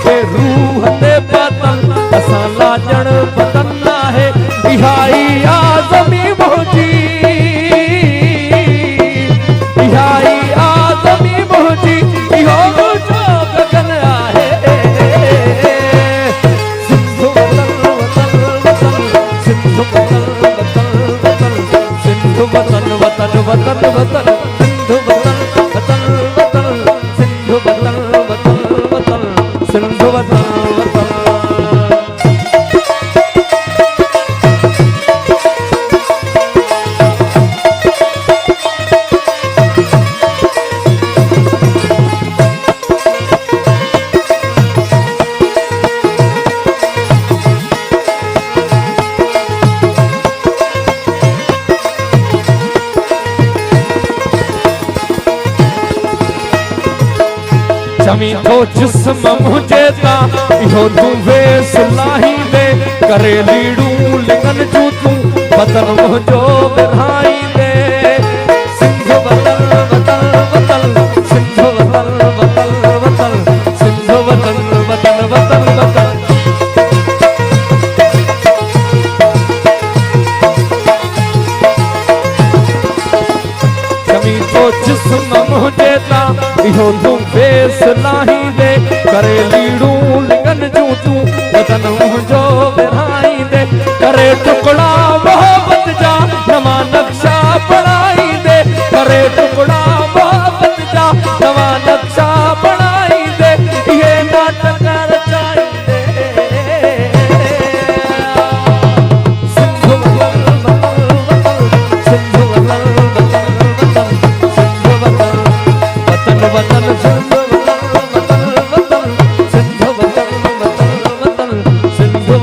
के रूह ते बदन असां लाजण बदन आहे इहाई आज़मी मुंहिंजी इहाई आज़मी मुंहिंजी इहो मुंहिंजो गगन आहे सिंधु वतन वतन वतन सिंधु वतन वतन वतन सिंधु वतन वतन वतन वतन सिंधु वतन वतन वतन सिंधु वतन वतन वतन सिंधु वतन वतन जमी तो जिस्म मुझे ता इहो तू वेस लाही दे करे लीड़ू लिंगन जू तू बदन मुझो बिरहाई दे सिंधु वतन वतन वतन सिंधु वतन वतन वतन सिंधु वतन वतन वतन वतन जमी तो जिस्म मुझे ता इहो तू वेस लाही दे करे लीड़ू लिंगन जू तू बदन मुझो बिरहाई दे करे टुकड़ा मोहब्बत जा नवा नक्शा बनाई दे करे टुकड़ा मोहब्बत जा नवा नक्शा बनाई दे ये नाटक रचाई दे सिंधु वतन वतन वतन सिंधु वतन वतन वतन सिंधु वतन वतन वतन सिंधु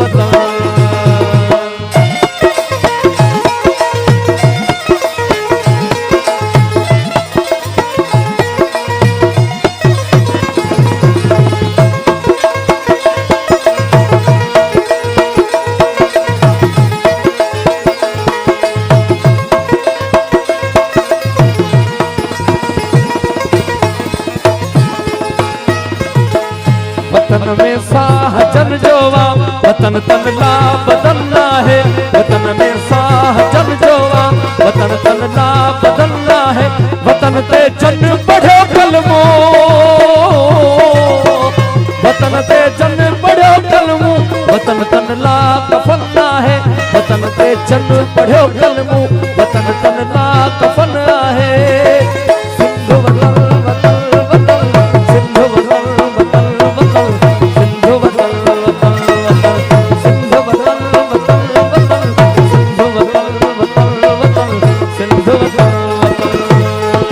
वतन में साह जन जोवा वतन तन ला बदन है वतन में साह जन जोवा वतन तन ला बदन है वतन ते जन पढ़ो कलमो वतन ते जन पढ़ो कलमो वतन तन ला कफन है वतन ते जन पढ़ो कलमो वतन तन ला